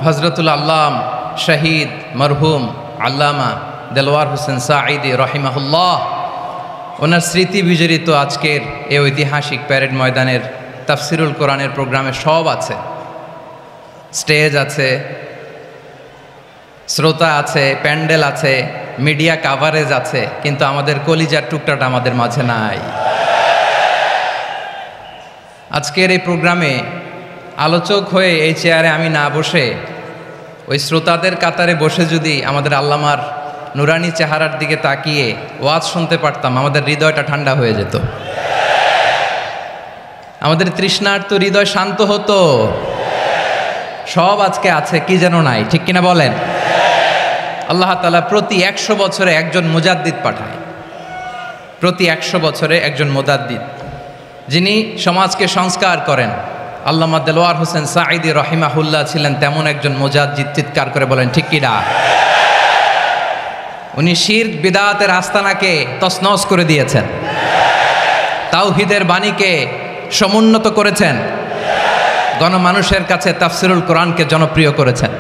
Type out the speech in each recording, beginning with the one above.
হজরতুল আল্লাম শহীদ মরহুম আল্লামা দেলওয়ার হোসেন সাঈদী রহিমাহুল্লাহ ওনার স্মৃতি বিজড়িত আজকের এই ঐতিহাসিক প্যারেড ময়দানের তাফসিরুল কোরআনের প্রোগ্রামে সব আছে, স্টেজ আছে, শ্রোতা আছে, প্যান্ডেল আছে, মিডিয়া কাভারেজ আছে, কিন্তু আমাদের কলিজার টুকটাটা আমাদের মাঝে নাই। আজকের এই প্রোগ্রামে আলোচক হয়ে এই চেয়ারে আমি না বসে ওই শ্রোতাদের কাতারে বসে যদি আমাদের আল্লামার নুরানি চেহারার দিকে তাকিয়ে ওয়াজ শুনতে পারতাম, আমাদের হৃদয়টা ঠান্ডা হয়ে যেত, আমাদের তৃষ্ণার্ত হৃদয় শান্ত হতো। সব আজকে আছে, কি যেন নাই, ঠিক কিনা বলেন? আল্লাহ তাআলা প্রতি 100 বছরে একজন মুজাদ্দিদ পাঠায়, প্রতি 100 বছরে একজন মুজাদ্দিদ, যিনি সমাজকে সংস্কার করেন। আল্লামা দেলওয়ার হোসেন সাঈদী রহিমাহুল্লাহ ছিলেন তেমন একজন মুজাদ্দিদ। চিৎকার করে বলেন ঠিক কিনা? উনি শিরক বিদআতের আস্তানাকে তছনছ করে দিয়েছেন, তাওহীদের বাণীকে সমুন্নত করেছেন, গণমানুষের কাছে তাফসিরুল কোরআনকে জনপ্রিয় করেছেন।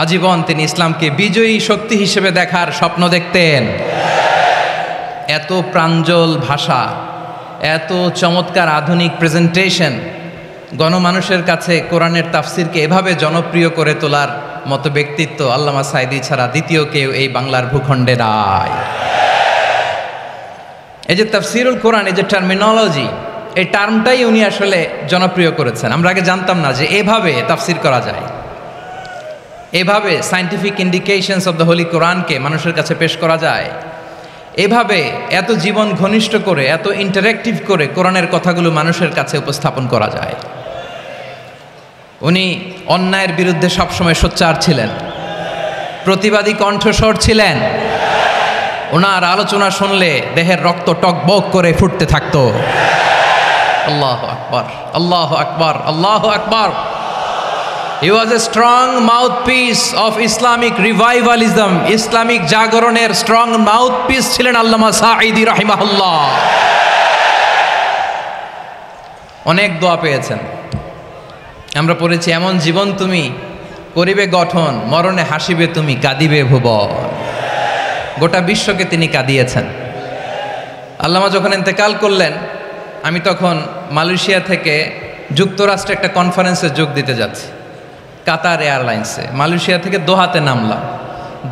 আজীবন তিনি ইসলামকে বিজয়ী শক্তি হিসেবে দেখার স্বপ্ন দেখতেন। এত প্রাঞ্জল ভাষা, এত চমৎকার আধুনিক প্রেজেন্টেশন, গণমানুষের কাছে কোরআনের তাফসিরকে এভাবে জনপ্রিয় করে তোলার মতো ব্যক্তিত্ব আল্লামা সাঈদী ছাড়া দ্বিতীয় কেউ এই বাংলার ভূখণ্ডে নাই। এই যে তাফসিরুল কোরআন, এই যে টার্মিনোলজি, এই টার্মটাই উনি আসলে জনপ্রিয় করেছেন। আমরা আগে জানতাম না যে এভাবে তাফসির করা যায়, এভাবে scientific indications of the Holi কোরআনকে মানুষের কাছে পেশ করা যায়, এভাবে এত জীবন ঘনিষ্ঠ করে, এত ইন্টারেক্টিভ করে কোরআনের কথাগুলো মানুষের কাছে উপস্থাপন করা যায়। উনি অন্যায়ের বিরুদ্ধে সবসময় সোচ্চার ছিলেন, প্রতিবাদী কণ্ঠস্বর ছিলেন। ওনার আলোচনা শুনলে দেহের রক্ত টকবক করে ফুটতে থাকতো। আল্লাহু আকবার, আল্লাহু আকবার, আল্লাহু আকবার। He was a strong mouthpiece of Islamic revivalism. Islamic জাগরণের স্ট্রং মাউথপিস ছিলেন আল্লামা সাঈদী রাহিমাহুল্লাহ। অনেক দোয়া পেয়েছেন, আমরা পড়েছি, এমন জীবন তুমি করিবে গঠন, মরণে হাসিবে তুমি, কাঁদিবে ভুবন। গোটা বিশ্বকে তিনি কাঁদিয়েছেন। আল্লামা যখন ইন্তেকাল করলেন, আমি তখন মালয়েশিয়া থেকে যুক্তরাষ্ট্রে একটা কনফারেন্সে যোগ দিতে যাচ্ছি, কাতার এয়ারলাইন্সে। মালয়েশিয়া থেকে দোহাতে নামলাম।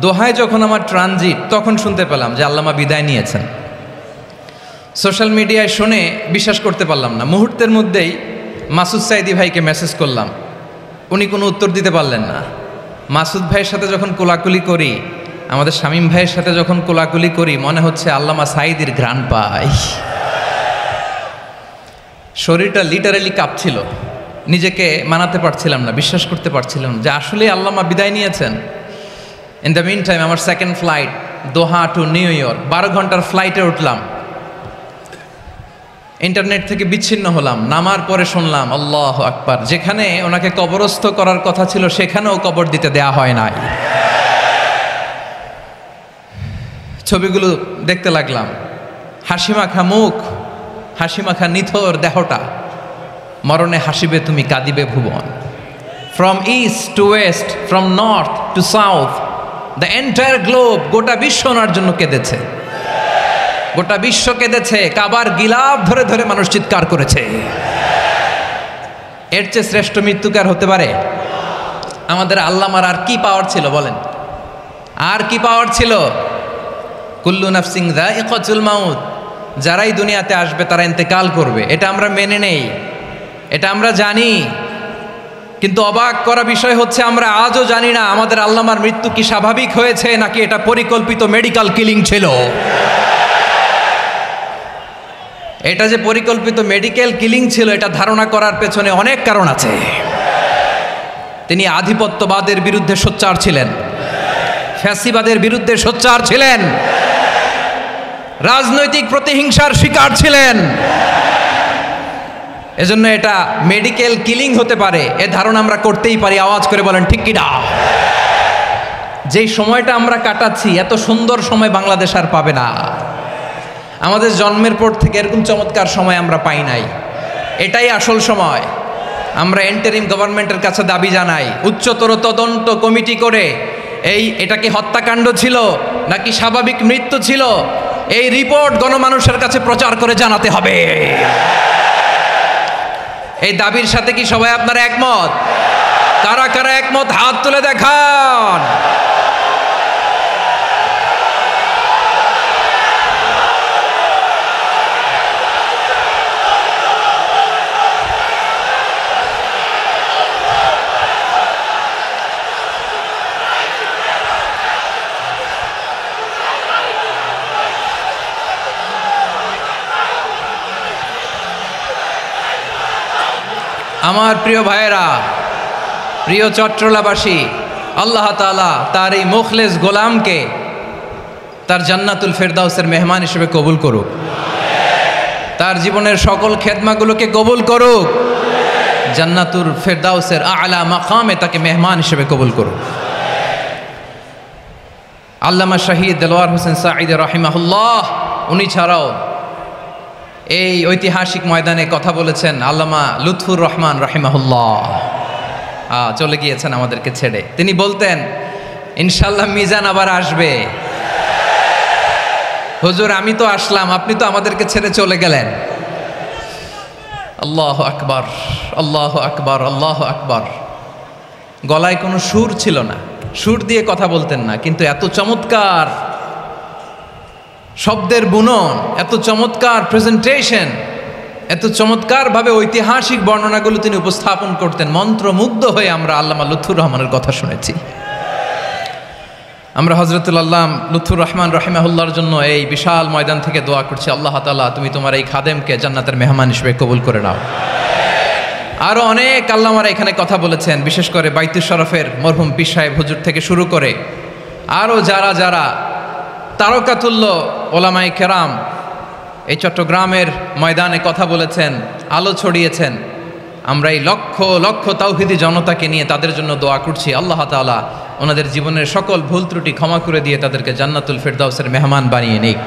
দোহায় যখন আমার ট্রানজিট, তখন শুনতে পেলাম যে আল্লামা বিদায় নিয়েছেন। সোশ্যাল মিডিয়ায় শুনে বিশ্বাস করতে পারলাম না। মুহূর্তের মধ্যেই মাসুদ সাঈদী ভাইকে মেসেজ করলাম, উনি কোনো উত্তর দিতে পারলেন না। মাসুদ ভাইয়ের সাথে যখন কোলাকুলি করি, আমাদের শামীম ভাইয়ের সাথে যখন কোলাকুলি করি, মনে হচ্ছে আল্লামা সাঈদীর ঘ্রাণ পাই। শরীরটা লিটারালি কাঁপছিল, নিজেকে মানাতে পারছিলাম না, বিশ্বাস করতে পারছিলাম যে আসলে আল্লামা বিদায় নিয়েছেন। ইন দ্য মিন টাইম আমার সেকেন্ড ফ্লাইট দোহা টু নিউ ইয়র্ক, 12 ঘন্টার ফ্লাইটে উঠলাম, ইন্টারনেট থেকে বিচ্ছিন্ন হলাম। নামার পরে শুনলাম আল্লাহু আকবার, যেখানে ওনাকে কবরস্থ করার কথা ছিল সেখানেও কবর দিতে দেয়া হয় নাই। ছবিগুলো দেখতে লাগলাম, হাসিমাখা মুখ, হাসিমাখা নিথর দেহটা, মরণে হাসিবে তুমি, কাঁদিবে ভুবন। From east to west, from north to south, the entire globe, গোটা বিশ্ব ওনার জন্য কেঁদেছে, গোটা বিশ্ব কেঁদেছে। কাবার গিলাফ ধরে ধরে মানুষ চিৎকার করেছে। এর চেয়ে শ্রেষ্ঠ মৃত্যুকার হতে পারে? আমাদের আল্লামার আর কি পাওয়ার ছিল বলেন? আর কি পাওয়ার ছিল? কুল্লু নাফসিন যায়িকাতুল মাউত, যারাই দুনিয়াতে আসবে তারা ইন্তেকাল করবে, এটা আমরা মেনে নেই, এটা আমরা জানি। কিন্তু অবাক করা বিষয় হচ্ছে, আমরা আজও জানি না আমাদের আল্লামার মৃত্যু কি স্বাভাবিক হয়েছে নাকি এটা পরিকল্পিত মেডিকেল কিলিং ছিল। এটা যে পরিকল্পিত মেডিকেল কিলিং ছিল, এটা ধারণা করার পেছনে অনেক কারণ আছে। তিনি আধিপত্যবাদের বিরুদ্ধে সোচ্চার ছিলেন, ফ্যাসিবাদের বিরুদ্ধে সোচ্চার ছিলেন, রাজনৈতিক প্রতিহিংসার শিকার ছিলেন। এজন্য এটা মেডিকেল কিলিং হতে পারে এ ধারণা আমরা করতেই পারি। আওয়াজ করে বলেন ঠিক কিনা? যেই সময়টা আমরা কাটাচ্ছি, এত সুন্দর সময় বাংলাদেশ আর পাবে না। আমাদের জন্মের পর থেকে এরকম চমৎকার সময় আমরা পাই নাই। এটাই আসল সময়। আমরা ইন্টারিম গভর্নমেন্টের কাছে দাবি জানাই, উচ্চতর তদন্ত কমিটি করে এটা কি হত্যাকাণ্ড ছিল নাকি স্বাভাবিক মৃত্যু ছিল, এই রিপোর্ট গণমানুষের কাছে প্রচার করে জানাতে হবে। এই দাবির সাথে কি সবাই আপনারা একমত? কারা কারা একমত হাত তুলে দেখান। আমার প্রিয় ভাইয়েরা, প্রিয় চট্টলাবাসী, আল্লাহ তাআলা তার এই মুখলেস গোলামকে তার জান্নাতুল ফেরদাউসের মেহমান হিসেবে কবুল করুক, তার জীবনের সকল খেদমাগুলোকে কবুল করুক, জান্নাতুল ফেরদাউসের আলা মাকামে তাকে মেহমান হিসেবে কবুল করুক। আল্লামা শহীদ দেলোয়ার হোসেন সাঈদ রাহিমাহুল্লাহ, উনি ছাড়াও এই ঐতিহাসিক ময়দানে কথা বলেছেন আল্লামা লুৎফুর রহমান রাহিমাহুল্লাহ, চলে গিয়েছেন আমাদেরকে ছেড়ে। তিনি বলতেন, ইনশাল্লাহ মিজান আবার আসবে। হুজুর আমি তো আসলাম, আপনি তো আমাদেরকে ছেড়ে চলে গেলেন। আল্লাহু আকবার, আল্লাহু আকবার, আল্লাহু আকবার। গলায় কোনো সুর ছিল না, সুর দিয়ে কথা বলতেন না, কিন্তু এত চমৎকার শব্দের বুনন, এত চমৎকার প্রেজেন্টেশন, এত চমৎকারভাবে ঐতিহাসিক বর্ণনাগুলো তিনি উপস্থাপন করতেন। মন্ত্রমুগ্ধ হয়ে আমরা আল্লামা লুৎফুর রহমানের কথা শুনেছি। আমরা হযরতুল আল্লাম লুৎফুর রহমান রাহিমাহুল্লাহর জন্য এই বিশাল ময়দান থেকে দোয়া করছি, আল্লাহ তাআলা তুমি তোমার এই খাদেমকে জান্নাতের মেহমান হিসেবে কবুল করে নাও। আরও অনেক আল্লামারা এখানে কথা বলেছেন, বিশেষ করে বাইতুল শরফের মরহুম পীর সাহেব হুজুর থেকে শুরু করে আরও যারা যারা তারকাতুল্য ওলামায়ে কেরাম এই চট্টগ্রামের ময়দানে কথা বলেছেন, আলো ছড়িয়েছেন। আমরা এই লক্ষ লক্ষ তাওহীদি জনতাকে নিয়ে তাদের জন্য দোয়া করছি, আল্লাহ তাআলা ওনাদের জীবনের সকল ভুল ত্রুটি ক্ষমা করে দিয়ে তাদেরকে জান্নাতুল ফেরদাউসের মেহমান বানিয়ে নিক।